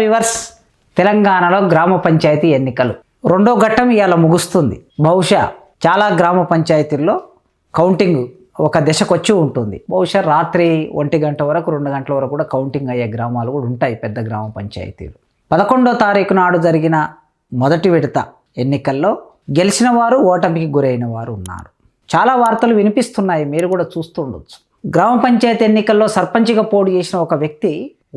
Viewers, తెలంగాణలో గ్రామ పంచాయతీ ఎన్నికలు రెండో ఘట్టం ఇవాళ ముగుస్తుంది. బహుశా చాలా గ్రామ పంచాయతీల్లో కౌంటింగ్ ఒక దశకు వచ్చి ఉంటుంది. బహుశా రాత్రి 1 గంట వరకు 2 గంటల వరకు కూడా కౌంటింగ్ అయ్యే గ్రామాలు కూడా ఉంటాయి పెద్ద గ్రామ పంచాయతీలు. 11వ తారీఖు నాడు జరిగిన మొదటి విడత ఎన్నికల్లో గెలిచిన వారు, ఓటమికి గురైన వారు ఉన్నారు. చాలా వార్తలు వినిపిస్తున్నాయి, మీరు కూడా చూస్తుండొచ్చు. గ్రామ పంచాయతీ ఎన్నికల్లో సర్పంచ్గా పోటీ చేసిన ఒక వ్యక్తి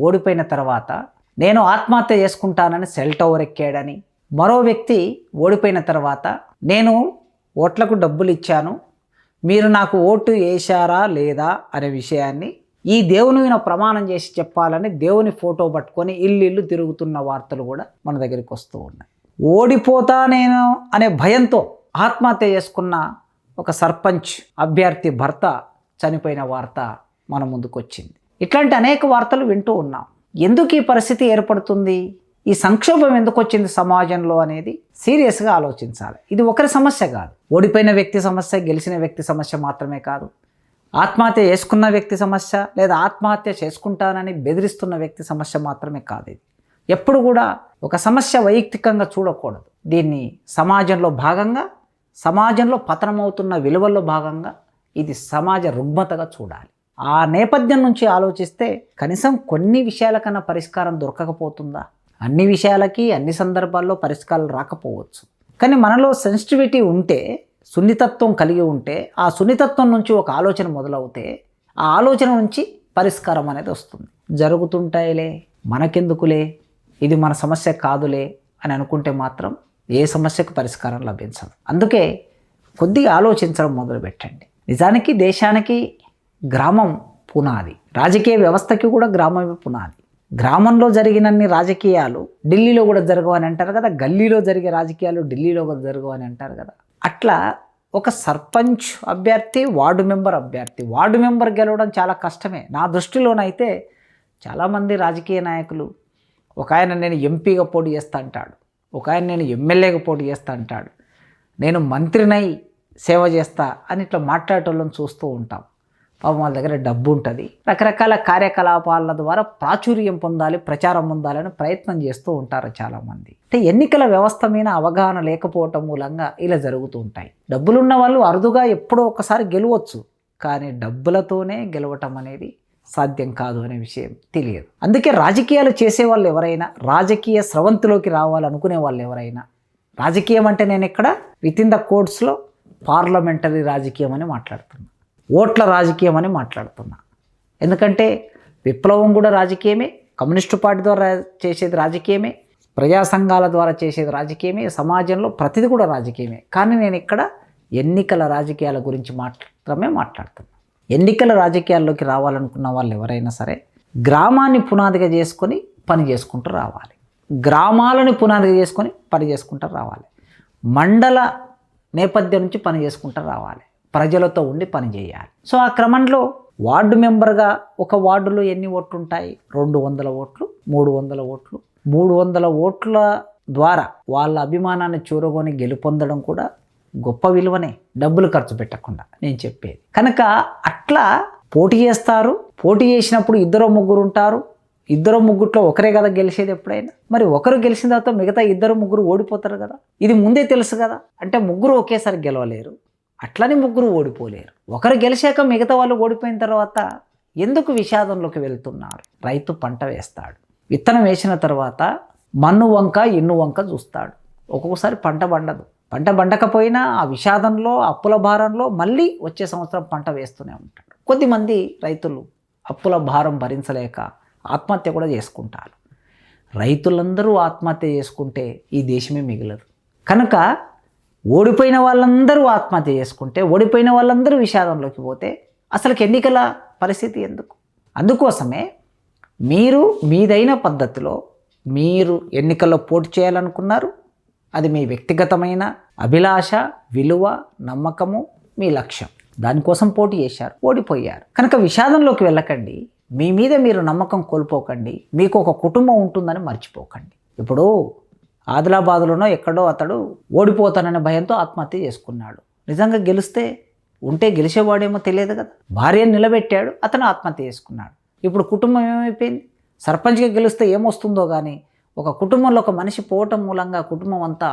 ఓడిపోయిన తర్వాత నేను ఆత్మహత్య చేసుకుంటానని సెల్ టవర్ ఎక్కాడని, మరో వ్యక్తి ఓడిపోయిన తర్వాత నేను ఓట్లకు డబ్బులు ఇచ్చాను, మీరు నాకు ఓటు వేశారా లేదా అనే విషయాన్ని ఈ దేవుని మీద ప్రమాణం చేసి చెప్పాలని దేవుని ఫోటో పట్టుకొని ఇల్లు తిరుగుతున్న వార్తలు కూడా మన దగ్గరికి వస్తూ ఉన్నాయి. ఓడిపోతా నేను అనే భయంతో ఆత్మహత్య చేసుకున్న ఒక సర్పంచ్ అభ్యర్థి భర్త చనిపోయిన వార్త మన ముందుకు వచ్చింది. ఇట్లాంటి అనేక వార్తలు వింటూ ఉన్నాం. ఎందుకు ఈ పరిస్థితి ఏర్పడుతుంది, ఈ సంక్షోభం ఎందుకు వచ్చింది సమాజంలో అనేది సీరియస్గా ఆలోచించాలి. ఇది ఒకరి సమస్య కాదు, ఓడిపోయిన వ్యక్తి సమస్య, గెలిచిన వ్యక్తి సమస్య మాత్రమే కాదు, ఆత్మహత్య చేసుకున్న వ్యక్తి సమస్య లేదా ఆత్మహత్య చేసుకుంటానని బెదిరిస్తున్న వ్యక్తి సమస్య మాత్రమే కాదు. ఇది ఎప్పుడు కూడా ఒక సమస్య వైయక్తికంగా చూడకూడదు. దీన్ని సమాజంలో భాగంగా, సమాజంలో పతనమవుతున్న విలువల్లో భాగంగా ఇది సమాజ రుగ్మతగా చూడాలి. ఆ నేపథ్యం నుంచి ఆలోచిస్తే కనీసం కొన్ని విషయాలకన్నా పరిష్కారం దొరకకపోతుందా? అన్ని విషయాలకి అన్ని సందర్భాల్లో పరిష్కారాలు రాకపోవచ్చు, కానీ మనలో సెన్సిటివిటీ ఉంటే, సున్నితత్వం కలిగి ఉంటే, ఆ సున్నితత్వం నుంచి ఒక ఆలోచన మొదలవుతే ఆ ఆలోచన నుంచి పరిష్కారం అనేది వస్తుంది. జరుగుతుంటాయిలే, మనకెందుకులే, ఇది మన సమస్య కాదులే అని అనుకుంటే మాత్రం ఏ సమస్యకు పరిష్కారం లభించదు. అందుకే కొద్దిగా ఆలోచించడం మొదలుపెట్టండి. నిజానికి దేశానికి గ్రామం పునాది, రాజకీయ వ్యవస్థకి కూడా గ్రామమే పునాది. గ్రామంలో జరిగినన్ని రాజకీయాలు ఢిల్లీలో కూడా జరగవని అంటారు కదా, గల్లీలో జరిగే రాజకీయాలు ఢిల్లీలో కూడా జరగవని అంటారు కదా. అట్లా ఒక సర్పంచ్ అభ్యర్థి, వార్డు మెంబర్ గెలవడం చాలా కష్టమే. నా దృష్టిలోనైతే చాలామంది రాజకీయ నాయకులు, ఒక ఆయన నేను ఎంపీగా పోటీ చేస్తా అంటాడు, ఒక ఆయన నేను ఎమ్మెల్యేగా పోటీ చేస్తా అంటాడు, నేను మంత్రినై సేవ చేస్తా అని ఇట్లా మాట్లాడేటోళ్ళని చూస్తూ ఉంటాం. పాపం వాళ్ళ దగ్గర డబ్బు ఉంటుంది, రకరకాల కార్యకలాపాల ద్వారా ప్రాచుర్యం పొందాలి, ప్రచారం పొందాలని ప్రయత్నం చేస్తూ ఉంటారు చాలామంది. అంటే ఎన్నికల వ్యవస్థ మీద అవగాహన లేకపోవటం మూలంగా ఇలా జరుగుతూ ఉంటాయి. డబ్బులున్న వాళ్ళు అరుదుగా ఎప్పుడో ఒకసారి గెలవచ్చు, కానీ డబ్బులతోనే గెలవటం అనేది సాధ్యం కాదు అనే విషయం తెలియదు. అందుకే రాజకీయాలు చేసేవాళ్ళు ఎవరైనా, రాజకీయ స్రవంతిలోకి రావాలనుకునే వాళ్ళు ఎవరైనా, రాజకీయం అంటే నేను ఇక్కడ వితిన్ ద కోడ్స్లో పార్లమెంటరీ రాజకీయం అని మాట్లాడుతున్నా, ఓట్ల రాజకీయం అని మాట్లాడుతున్నా. ఎందుకంటే విప్లవం కూడా రాజకీయమే, కమ్యూనిస్టు పార్టీ ద్వారా చేసేది రాజకీయమే, ప్రజా సంఘాల ద్వారా చేసేది రాజకీయమే, సమాజంలో ప్రతిదీ కూడా రాజకీయమే. కానీ నేను ఇక్కడ ఎన్నికల రాజకీయాల గురించి మాత్రమే మాట్లాడుతున్నా. ఎన్నికల రాజకీయాల్లోకి రావాలనుకున్న వాళ్ళు ఎవరైనా సరే గ్రామాన్ని పునాదిగా చేసుకొని పని చేసుకుంటూ రావాలి, గ్రామాలను పునాదిగా చేసుకొని పని చేసుకుంటూ రావాలి, మండల నేపథ్యం నుంచి పని చేసుకుంటూ రావాలి, ప్రజలతో ఉండి పని చేయాలి. సో ఆ క్రమంలో వార్డు మెంబర్గా ఒక వార్డులో ఎన్ని ఓట్లు ఉంటాయి? 200 ఓట్లు, 300 ఓట్లు. 300 ఓట్ల ద్వారా వాళ్ళ అభిమానాన్ని చూరగొని గెలుపొందడం కూడా గొప్ప విలువనే, డబ్బులు ఖర్చు పెట్టకుండా నేను చెప్పేది. కనుక అట్లా పోటీ చేస్తారు. పోటీ చేసినప్పుడు 2-3 ఉంటారు. 2-3 ఒకరే కదా గెలిచేది ఎప్పుడైనా. మరి ఒకరు గెలిచిన తర్వాత మిగతా 2-3 ఓడిపోతారు కదా, ఇది ముందే తెలుసు కదా. అంటే 3 ఒకేసారి గెలవలేరు, అట్లని 3 ఓడిపోలేరు. ఒకరు గెలిచాక మిగతా వాళ్ళు ఓడిపోయిన తర్వాత ఎందుకు విషాదంలోకి వెళ్తున్నారు? రైతు పంట వేస్తాడు, విత్తనం వేసిన తర్వాత మన్ను వంక ఎన్ను వంక చూస్తాడు. ఒక్కొక్కసారి పంట పండదు, పంట పండకపోయినా ఆ విషాదంలో, అప్పుల భారంలో మళ్ళీ వచ్చే సంవత్సరం పంట వేస్తూనే ఉంటాడు. కొద్దిమంది రైతులు అప్పుల భారం భరించలేక ఆత్మహత్య కూడా చేసుకుంటారు. రైతులందరూ ఆత్మహత్య చేసుకుంటే ఈ దేశమే మిగలదు. కనుక ఓడిపోయిన వాళ్ళందరూ ఆత్మహత్య చేసుకుంటే, ఓడిపోయిన వాళ్ళందరూ విషాదంలోకి పోతే అసలుకి ఎన్నికల పరిస్థితి ఎందుకు? అందుకోసమే మీరు మీదైన పద్ధతిలో మీరు ఎన్నికల్లో పోటీ చేయాలనుకున్నారు, అది మీ వ్యక్తిగతమైన అభిలాష, విలువ, నమ్మకము, మీ లక్ష్యం, దానికోసం పోటీ చేశారు, ఓడిపోయారు. కనుక విషాదంలోకి వెళ్ళకండి, మీ మీద మీరు నమ్మకం కోల్పోకండి, మీకు ఒక కుటుంబం ఉంటుందని మర్చిపోకండి. ఇప్పుడు ఆదిలాబాద్లోనో ఎక్కడో అతడు ఓడిపోతాననే భయంతో ఆత్మహత్య చేసుకున్నాడు. నిజంగా గెలిస్తే ఉంటే గెలిచేవాడేమో తెలియదు కదా. భార్యను నిలబెట్టాడు, అతను ఆత్మహత్య చేసుకున్నాడు. ఇప్పుడు కుటుంబం ఏమైపోయింది? సర్పంచ్గా గెలిస్తే ఏమొస్తుందో కానీ ఒక కుటుంబంలో ఒక మనిషి పోవటం మూలంగా కుటుంబం అంతా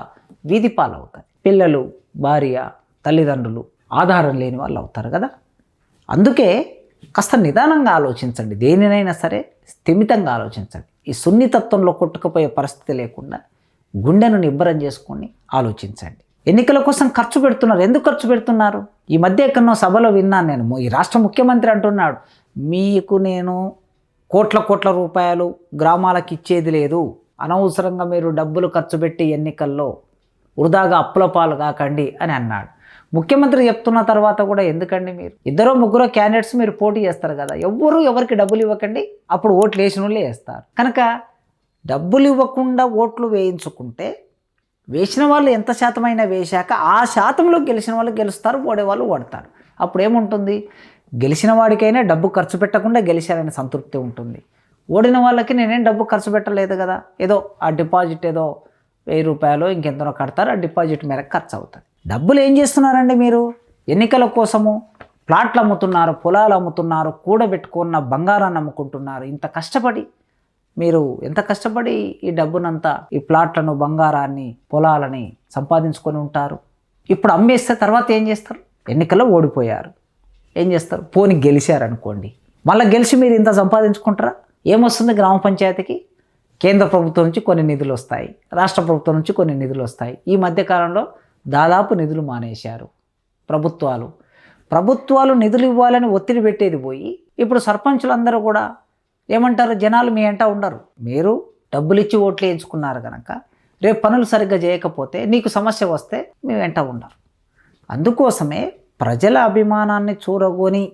వీధి పాలవుతుంది. పిల్లలు, భార్య, తల్లిదండ్రులు ఆధారం లేని వాళ్ళు అవుతారు కదా. అందుకే కాస్త నిదానంగా ఆలోచించండి. దేనినైనా సరే స్థిమితంగా ఆలోచించండి. ఈ సున్నితత్వంలో కొట్టుకుపోయే పరిస్థితి లేకుండా గుండెను నిబ్బరం చేసుకొని ఆలోచించండి. ఎన్నికల కోసం ఖర్చు పెడుతున్నారు. ఎందుకు ఖర్చు పెడుతున్నారు? ఈ మధ్య ఎక్కడో సభలో విన్నాను నేను, ఈ రాష్ట్ర ముఖ్యమంత్రి అంటున్నాడు, మీకు నేను కోట్ల రూపాయలు గ్రామాలకు ఇచ్చేది లేదు, అనవసరంగా మీరు డబ్బులు ఖర్చు పెట్టి ఎన్నికల్లో వృధాగా అప్పుల పాలు కాకండి అని అన్నాడు. ముఖ్యమంత్రి చెప్తున్న తర్వాత కూడా ఎందుకండి, మీరు ఇద్దరో ముగ్గురో క్యాండిడేట్స్ మీరు పోటీ చేస్తారు కదా, ఎవరికి డబ్బులు ఇవ్వకండి, అప్పుడు ఓట్లు వేసిన వాళ్ళే వేస్తారు. కనుక డబ్బులు ఇవ్వకుండా ఓట్లు వేయించుకుంటే వేసిన వాళ్ళు ఎంత శాతమైనా వేశాక ఆ శాతంలో గెలిచిన వాళ్ళు గెలుస్తారు, ఓడేవాళ్ళు ఓడతారు. అప్పుడు ఏముంటుంది, గెలిచిన వాడికైనా డబ్బు ఖర్చు పెట్టకుండా గెలిచారనే సంతృప్తి ఉంటుంది. ఓడిన వాళ్ళకి నేనేం డబ్బు ఖర్చు పెట్టలేదు కదా, ఏదో ఆ డిపాజిట్ ఏదో 1000 రూపాయలు ఇంకెంతనో కడతారు, ఆ డిపాజిట్ మేరకు ఖర్చు అవుతుంది. డబ్బులు ఏం చేస్తున్నారండి మీరు? ఎన్నికల కోసము ప్లాట్లు అమ్ముతున్నారు, పొలాలు అమ్ముతున్నారు, కూడబెట్టుకున్న బంగారాన్ని అమ్ముకుంటున్నారు. ఇంత కష్టపడి మీరు ఎంత కష్టపడి ఈ డబ్బునంతా, ఈ ప్లాట్లను, బంగారాన్ని, పొలాలని సంపాదించుకొని ఉంటారు. ఇప్పుడు అమ్మేస్తే తర్వాత ఏం చేస్తారు? ఎన్నికల్లో ఓడిపోయారు, ఏం చేస్తారు? పోనీ గెలిచారనుకోండి, మళ్ళీ గెలిచి మీరు ఇంత సంపాదించుకుంటారా? ఏమొస్తుంది గ్రామ పంచాయతీకి? కేంద్ర ప్రభుత్వం నుంచి కొన్ని నిధులు వస్తాయి, రాష్ట్ర ప్రభుత్వం నుంచి కొన్ని నిధులు వస్తాయి. ఈ మధ్యకాలంలో దాదాపు నిధులు మానేశారు ప్రభుత్వాలు నిధులు ఇవ్వాలని ఒత్తిడి పెట్టేది పోయి ఇప్పుడు సర్పంచులందరూ కూడా ఏమంటారు, జనాలు మీ వెంట ఉండరు. మీరు డబ్బులు ఇచ్చి ఓట్లు వేయించుకున్నారు కనుక రేపు పనులు సరిగ్గా చేయకపోతే, నీకు సమస్య వస్తే మీ వెంట ఉండరు. అందుకోసమే ప్రజల అభిమానాన్ని చూరగొని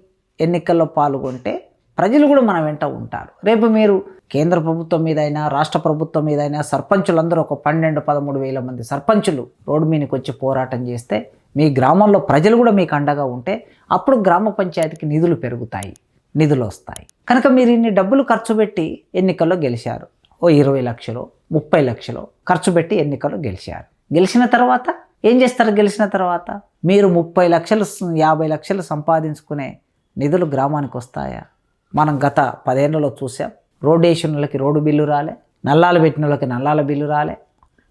ఎన్నికల్లో పాల్గొంటే ప్రజలు కూడా మన వెంట ఉంటారు. రేపు మీరు కేంద్ర ప్రభుత్వం మీదైనా రాష్ట్ర ప్రభుత్వం మీదైనా సర్పంచులందరూ ఒక 12-13 వేల మంది సర్పంచులు రోడ్డు మీదకి వచ్చి పోరాటం చేస్తే, మీ గ్రామంలో ప్రజలు కూడా మీకు అండగా ఉంటే అప్పుడు గ్రామ పంచాయతీకి నిధులు పెరుగుతాయి, నిధులు వస్తాయి. కనుక మీరు ఇన్ని డబ్బులు ఖర్చు పెట్టి ఎన్నికల్లో గెలిచారు. ఓ 20 లక్షలు 30 లక్షలు ఖర్చు పెట్టి ఎన్నికల్లో గెలిచారు. గెలిచిన తర్వాత ఏం చేస్తారు? గెలిచిన తర్వాత మీరు 30 లక్షలు 50 లక్షలు సంపాదించుకునే నిధులు గ్రామానికి వస్తాయా? మనం గత 10 ఏళ్లలో చూసాం. రోడ్డు వేసిన వాళ్ళకి రోడ్డు బిల్లు రాలే, నల్లాలు పెట్టిన వాళ్ళకి నల్లాల బిల్లు రాలే,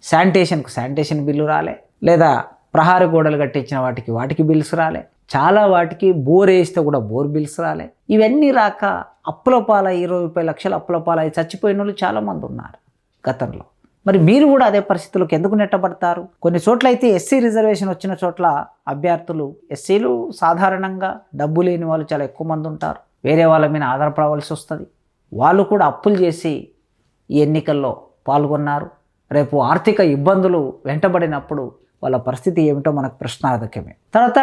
శానిటేషన్ బిల్లు రాలే, లేదా ప్రహారీ గోడలు కట్టించిన వాటికి బిల్స్ రాలే, చాలా వాటికి బోర్ వేస్తే కూడా బోర్ బిల్స్ రాలే. ఇవన్నీ రాక అప్పుల పాలై 20 లక్షలు అప్పుల పాలై చచ్చిపోయిన వాళ్ళు చాలామంది ఉన్నారు గతంలో. మరి మీరు కూడా అదే పరిస్థితులకు ఎందుకు నెట్టబడతారు? కొన్ని చోట్ల అయితే ఎస్సీ రిజర్వేషన్ వచ్చిన చోట్ల అభ్యర్థులు, ఎస్సీలు సాధారణంగా డబ్బు లేని వాళ్ళు చాలా ఎక్కువ మంది ఉంటారు, వేరే వాళ్ళ మీద ఆధారపడవలసి వస్తుంది. వాళ్ళు కూడా అప్పులు చేసి ఈ ఎన్నికల్లో పాల్గొన్నారు. రేపు ఆర్థిక ఇబ్బందులు వెంటబడినప్పుడు వాళ్ళ పరిస్థితి ఏమిటో మనకు ప్రశ్నార్థకమే. తర్వాత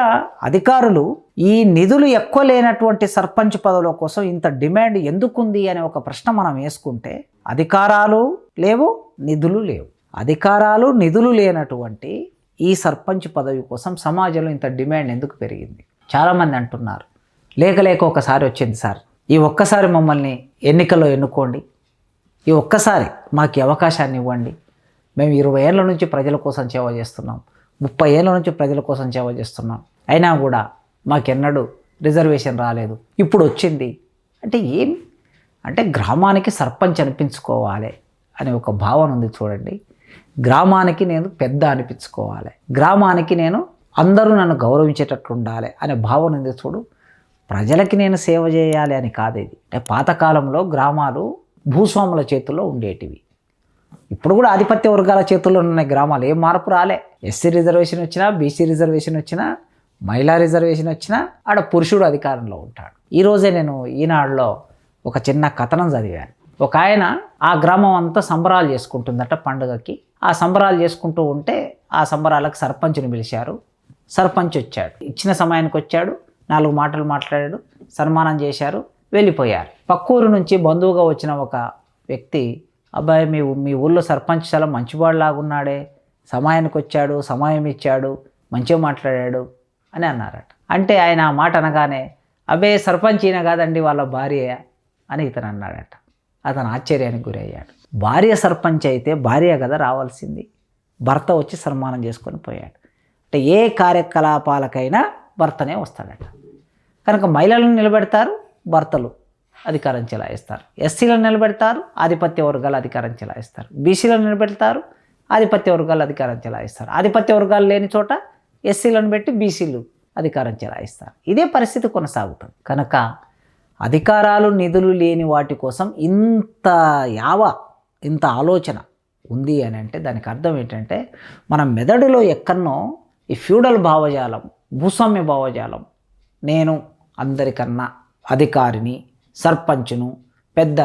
అధికారులు ఈ నిధులు ఎక్కువ లేనటువంటి సర్పంచ్ పదవుల కోసం ఇంత డిమాండ్ ఎందుకుంది అనే ఒక ప్రశ్న మనం వేసుకుంటే, అధికారాలు లేవు, నిధులు లేవు. అధికారాలు, నిధులు లేనటువంటి ఈ సర్పంచ్ పదవి కోసం సమాజంలో ఇంత డిమాండ్ ఎందుకు పెరిగింది? చాలామంది అంటున్నారు, లేక ఒకసారి వచ్చింది సార్, ఈ ఒక్కసారి మమ్మల్ని ఎన్నికల్లో ఎన్నుకోండి, ఈ ఒక్కసారి మాకు అవకాశాన్ని ఇవ్వండి, మేము 20 ఏళ్ళ నుంచి ప్రజల కోసం సేవ చేస్తున్నాం, 30 ఏళ్ళ నుంచి ప్రజల కోసం సేవ చేస్తున్నాం, అయినా కూడా మాకెన్నడూ రిజర్వేషన్ రాలేదు, ఇప్పుడు వచ్చింది అంటే ఏమి? అంటే గ్రామానికి సర్పంచ్ అనిపించుకోవాలి అనే ఒక భావన ఉంది చూడండి. గ్రామానికి నేను పెద్ద అనిపించుకోవాలి, గ్రామానికి నేను అందరూ నన్ను గౌరవించేటట్లు ఉండాలి అనే భావన ఉంది చూడు. ప్రజలకి నేను సేవ చేయాలి అని కాదు ఇది. అంటే పాతకాలంలో గ్రామాలు భూస్వాముల చేతుల్లో ఉండేటివి, ఇప్పుడు కూడా ఆధిపత్య వర్గాల చేతుల్లో ఉన్న గ్రామాలు. ఏం మార్పు రాలే. ఎస్సీ రిజర్వేషన్ వచ్చినా, బీసీ రిజర్వేషన్ వచ్చినా, మహిళా రిజర్వేషన్ వచ్చినా ఆడ పురుషుడు అధికారంలో ఉంటాడు. ఈరోజే నేను ఈనాడులో ఒక చిన్న కథనం చదివాను. ఒక ఆయన ఆ గ్రామం అంతా సంబరాలు చేసుకుంటుందట పండుగకి. ఆ సంబరాలు చేసుకుంటూ ఉంటే ఆ సంబరాలకు సర్పంచ్ని పిలిచారు. సర్పంచ్ వచ్చాడు, ఇచ్చిన సమయానికి వచ్చాడు, 4 మాటలు మాట్లాడాడు, సన్మానం చేశారు, వెళ్ళిపోయారు. పక్కూరు నుంచి బంధువుగా వచ్చిన ఒక వ్యక్తి, అబ్బాయి మీ ఊళ్ళో సర్పంచ్ చాలా మంచివాడులాగున్నాడే, సమయానికి వచ్చాడు, సమయం ఇచ్చాడు, మంచిగా మాట్లాడాడు అని అన్నారట. అంటే ఆయన ఆ మాట అనగానే, అబ్బే సర్పంచ్ ఈయన కాదండి, వాళ్ళ భార్య అని ఇతను అన్నాడట. అతను ఆశ్చర్యానికి గురయ్యాడు. భార్య సర్పంచ్ అయితే భార్య కదా రావాల్సింది, భర్త వచ్చి సన్మానం చేసుకొని పోయాడు. అంటే ఏ కార్యకలాపాలకైనా భర్తనే వస్తాడట. కనుక మహిళలను నిలబెడతారు భర్తలు, అధికారం చెలాయిస్తారు. ఎస్సీలను నిలబెడతారు, ఆధిపత్య వర్గాలు అధికారం చెలాయిస్తారు. బీసీలను నిలబెడతారు, ఆధిపత్య వర్గాలు అధికారం చెలాయిస్తారు. ఆధిపత్య వర్గాలు లేని చోట ఎస్సీలను పెట్టి బీసీలు అధికారం చెలాయిస్తారు. ఇదే పరిస్థితి కొనసాగుతుంది. కనుక అధికారాలు నిధులు లేని వాటి కోసం ఇంత ఆలోచన ఉంది అని అంటే దానికి అర్థం ఏంటంటే మన మెదడులో ఎక్కడనో ఈ ఫ్యూడల్ భావజాలం, భూస్వామ్య భావజాలం, నేను అందరికన్నా అధికారిని, సర్పంచ్ను, పెద్ద,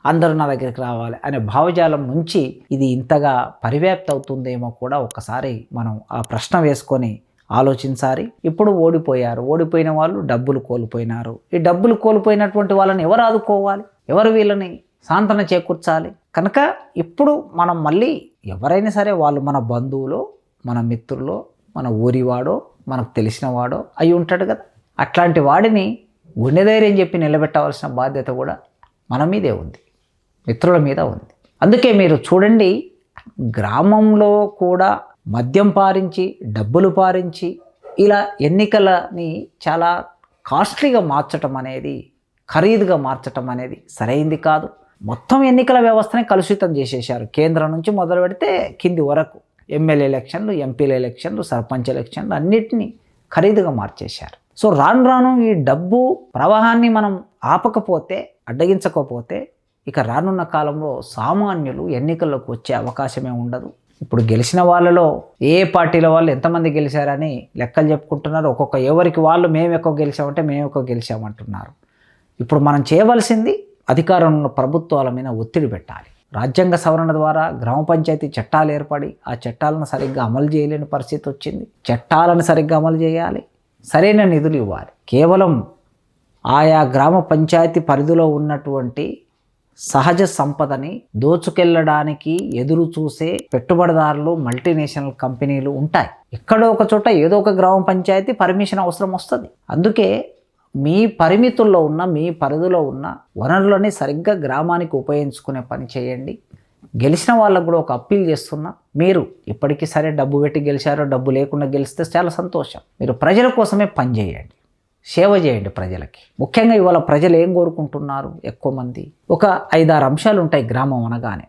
అందరూ నా దగ్గరికి రావాలి అనే భావజాలం నుంచి ఇది ఇంతగా పరివ్యాప్తి అవుతుందేమో కూడా ఒకసారి మనం ఆ ప్రశ్న వేసుకొని ఆలోచించాలి. ఇప్పుడు ఓడిపోయిన వాళ్ళు డబ్బులు కోల్పోయినారు. ఈ డబ్బులు కోల్పోయినటువంటి వాళ్ళని ఎవరు ఆదుకోవాలి? ఎవరు వీళ్ళని సాంత్వన చేకూర్చాలి? కనుక ఇప్పుడు మనం మళ్ళీ ఎవరైనా సరే వాళ్ళు మన బంధువులో, మన మిత్రులో, మన ఊరివాడో, మనకు తెలిసిన వాడో అయి ఉంటాడు కదా. అట్లాంటి వాడిని గుండె ధైర్యం చెప్పి నిలబెట్టవలసిన బాధ్యత కూడా మన మీదే ఉంది, మిత్రుల మీద ఉంది. అందుకే మీరు చూడండి, గ్రామంలో కూడా మద్యం పారించి, డబ్బులు పారించి ఇలా ఎన్నికలని చాలా కాస్ట్లీగా మార్చటం అనేది, ఖరీదుగా మార్చటం అనేది సరైంది కాదు. మొత్తం ఎన్నికల వ్యవస్థని కలుషితం చేసేశారు. కేంద్రం నుంచి మొదలు పెడితే కింది వరకు ఎమ్మెల్యే ఎలక్షన్లు, ఎంపీల ఎలక్షన్లు, సర్పంచ్ ఎలక్షన్లు అన్నిటినీ ఖరీదుగా మార్చేశారు. సో రాను ఈ డబ్బు ప్రవాహాన్ని మనం ఆపకపోతే, అడ్డగించకపోతే ఇక రానున్న కాలంలో సామాన్యులు ఎన్నికల్లోకి వచ్చే అవకాశమే ఉండదు. ఇప్పుడు గెలిచిన వాళ్ళలో ఏ పార్టీల వాళ్ళు ఎంతమంది గెలిచారని లెక్కలు చెప్పుకుంటున్నారు. ఎవరికి వాళ్ళు మేము ఎక్కువ గెలిచామంటే మేము ఎక్కువ గెలిచామంటున్నారు. ఇప్పుడు మనం చేయవలసింది అధికారంలో ప్రభుత్వాల మీద ఒత్తిడి పెట్టాలి. రాజ్యాంగ సవరణ ద్వారా గ్రామ పంచాయతీ చట్టాలు ఏర్పడి ఆ చట్టాలను సరిగ్గా అమలు చేయలేని పరిస్థితి వచ్చింది. చట్టాలను సరిగ్గా అమలు చేయాలి, సరైన నిధులు ఇవ్వాలి. కేవలం ఆయా గ్రామ పంచాయతీ పరిధిలో ఉన్నటువంటి సహజ సంపదని దోచుకెళ్ళడానికి ఎదురు చూసే పెట్టుబడిదారులు, మల్టీనేషనల్ కంపెనీలు ఉంటాయి. ఎక్కడో ఒక చోట ఏదో ఒక గ్రామ పంచాయతీ పర్మిషన్ అవసరం వస్తుంది. అందుకే మీ పరిమితుల్లో ఉన్న, మీ పరిధిలో ఉన్న వనరులని సరిగ్గా గ్రామానికి ఉపయోగించుకునే పని చేయండి. గెలిచిన వాళ్ళకు కూడా ఒక అప్పీల్ చేస్తున్నా, మీరు ఇప్పటికీ సరే డబ్బు పెట్టి గెలిచారో, డబ్బు లేకుండా గెలిస్తే చాలా సంతోషం. మీరు ప్రజల కోసమే పని చేయండి, సేవ చేయండి ప్రజలకి. ముఖ్యంగా ఇవాళ ప్రజలు ఏం కోరుకుంటున్నారు? ఎక్కువ మంది ఒక 5-6 అంశాలు ఉంటాయి గ్రామం అనగానే.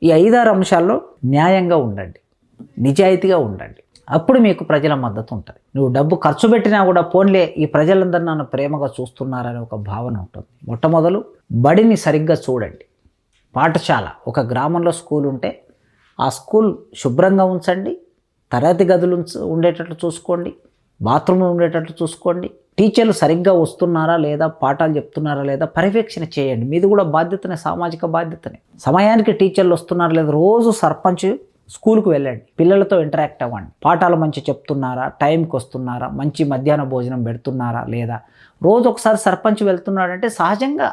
ఈ 5-6 అంశాల్లో న్యాయంగా ఉండండి, నిజాయితీగా ఉండండి. అప్పుడు మీకు ప్రజల మద్దతు ఉంటుంది. నువ్వు డబ్బు ఖర్చు పెట్టినా కూడా పోన్లే, ఈ ప్రజలందరూ నన్ను ప్రేమగా చూస్తున్నారనే ఒక భావన ఉంటుంది. మొట్టమొదలు బడిని సరిగ్గా చూడండి. పాఠశాల, ఒక గ్రామంలో స్కూల్ ఉంటే ఆ స్కూల్ శుభ్రంగా ఉంచండి. తరగతి గదులు ఉండేటట్లు చూసుకోండి, బాత్రూమ్లు ఉండేటట్లు చూసుకోండి. టీచర్లు సరిగ్గా వస్తున్నారా లేదా, పాఠాలు చెప్తున్నారా లేదా పర్యవేక్షణ చేయండి. మీది కూడా బాధ్యతనే, సామాజిక బాధ్యతనే. సమయానికి టీచర్లు వస్తున్నారా లేదా, రోజు సర్పంచ్ స్కూల్కి వెళ్ళండి, పిల్లలతో ఇంటరాక్ట్ అవ్వండి. పాఠాలు మంచి చెప్తున్నారా, టైంకి వస్తున్నారా, మంచి మధ్యాహ్న భోజనం పెడుతున్నారా లేదా. రోజు ఒకసారి సర్పంచ్ వెళ్తున్నాడంటే సహజంగా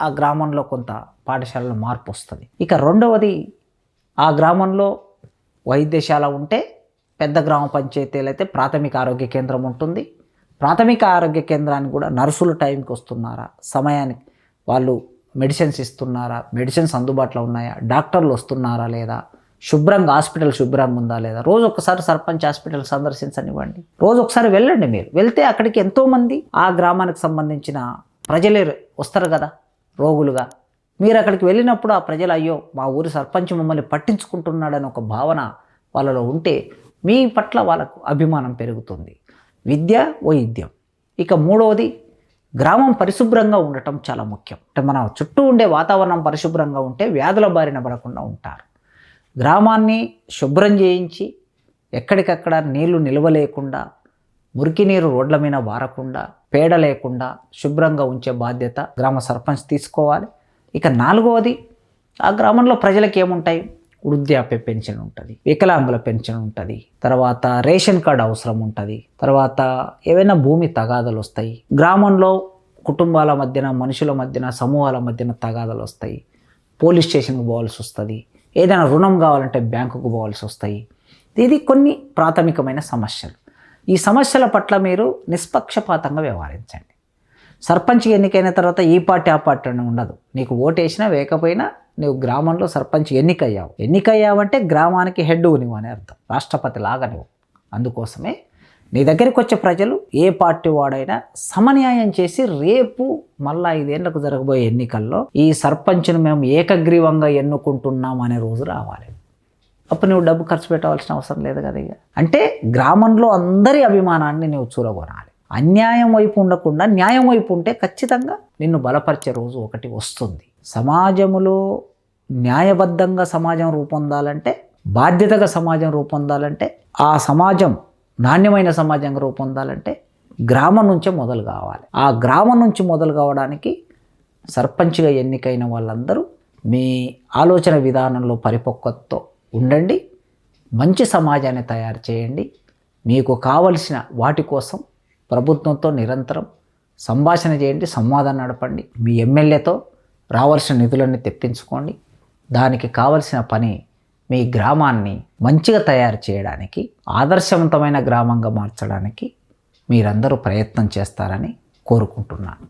ఆ గ్రామంలో కొంత పాఠశాలలో మార్పు వస్తుంది. ఇక రెండవది, ఆ గ్రామంలో వైద్యశాల ఉంటే, పెద్ద గ్రామ పంచాయతీలు అయితే ప్రాథమిక ఆరోగ్య కేంద్రం ఉంటుంది. ప్రాథమిక ఆరోగ్య కేంద్రానికి కూడా నర్సులు టైంకి వస్తున్నారా, సమయానికి వాళ్ళు మెడిసిన్స్ ఇస్తున్నారా, మెడిసిన్స్ అందుబాటులో ఉన్నాయా, డాక్టర్లు వస్తున్నారా లేదా, శుభ్రంగా హాస్పిటల్ శుభ్రంగా ఉందా లేదా. రోజు ఒకసారి సర్పంచ్ హాస్పిటల్ సందర్శించనివ్వండి. రోజు ఒకసారి వెళ్ళండి. మీరు వెళ్తే అక్కడికి ఎంతోమంది ఆ గ్రామానికి సంబంధించిన ప్రజలే వస్తారు కదా రోగులుగా. మీరు అక్కడికి వెళ్ళినప్పుడు ఆ ప్రజలు, అయ్యో మా ఊరి సర్పంచ్ మమ్మల్ని పట్టించుకుంటున్నాడని ఒక భావన వాళ్ళలో ఉంటే మీ పట్ల వాళ్ళకు అభిమానం పెరుగుతుంది. విద్య, వైద్యం. ఇక మూడవది, గ్రామం పరిశుభ్రంగా ఉండటం చాలా ముఖ్యం. అంటే మన చుట్టూ ఉండే వాతావరణం పరిశుభ్రంగా ఉంటే వ్యాధుల బారిన పడకుండా ఉంటారు. గ్రామాన్ని శుభ్రం చేయించి ఎక్కడికక్కడ నీళ్లు నిల్వ లేకుండా, మురికి నీరు రోడ్ల మీద వారకుండా, పేడ లేకుండా శుభ్రంగా ఉంచే బాధ్యత గ్రామ సర్పంచ్ తీసుకోవాలి. ఇక నాలుగవది, ఆ గ్రామంలో ప్రజలకు ఏముంటాయి? వృద్ధాప్య పెన్షన్ ఉంటుంది, వికలాంగుల పెన్షన్ ఉంటుంది, తర్వాత రేషన్ కార్డు అవసరం ఉంటుంది, తర్వాత ఏవైనా భూమి తగాదాలు వస్తాయి. గ్రామంలో కుటుంబాల మధ్యన, మనుషుల మధ్యన, సమూహాల మధ్యన తగాదాలు వస్తాయి. పోలీస్ స్టేషన్కి పోవాల్సి వస్తుంది. ఏదైనా రుణం కావాలంటే బ్యాంకుకు పోవాల్సి వస్తాయి. ఇది కొన్ని ప్రాథమికమైన సమస్యలు. ఈ సమస్యల పట్ల మీరు నిష్పక్షపాతంగా వ్యవహరించండి. సర్పంచ్ ఎన్నికైన తర్వాత ఈ పార్టీ ఆ పార్టీ అని ఉండదు. నీకు ఓటేసినా వేయకపోయినా నువ్వు గ్రామంలో సర్పంచ్ ఎన్నికయ్యావంటే గ్రామానికి హెడ్ నువ్వు అని అర్థం, రాష్ట్రపతి లాగా నువ్వు. అందుకోసమే నీ దగ్గరికి వచ్చే ప్రజలు ఏ పార్టీ వాడైనా సమన్యాయం చేసి రేపు మళ్ళా 5 ఏళ్లకు జరగబోయే ఎన్నికల్లో ఈ సర్పంచ్ను మేము ఏకగ్రీవంగా ఎన్నుకుంటున్నాం అనే రోజు రావాలి. అప్పుడు నువ్వు డబ్బు ఖర్చు పెట్టవలసిన అవసరం లేదు కదా. ఇక అంటే గ్రామంలో అందరి అభిమానాన్ని నువ్వు చూరగొనాలి. అన్యాయం వైపు ఉండకుండా న్యాయం వైపు ఉంటే ఖచ్చితంగా నిన్ను బలపరిచే రోజు ఒకటి వస్తుంది. సమాజంలో న్యాయబద్ధంగా సమాజం రూపొందాలంటే, బాధ్యతగా సమాజం రూపొందాలంటే, ఆ సమాజం నాణ్యమైన సమాజంగా రూపొందాలంటే గ్రామం నుంచే మొదలు కావాలి. ఆ గ్రామం నుంచి మొదలు కావడానికి సర్పంచ్గా ఎన్నికైన వాళ్ళందరూ మీ ఆలోచన విధానంలో పరిపక్వతతో ఉండండి. మంచి సమాజాన్ని తయారు చేయండి. మీకు కావలసిన వాటి కోసం ప్రభుత్వంతో నిరంతరం సంభాషణ చేయండి, సంవాదం నడపండి. మీ ఎమ్మెల్యేతో రావాల్సిన నిధులన్నీ తెప్పించుకోండి. దానికి కావలసిన పని మీ గ్రామాన్ని మంచిగా తయారు చేయడానికి, ఆదర్శవంతమైన గ్రామంగా మార్చడానికి మీరందరూ ప్రయత్నం చేస్తారని కోరుకుంటున్నాను.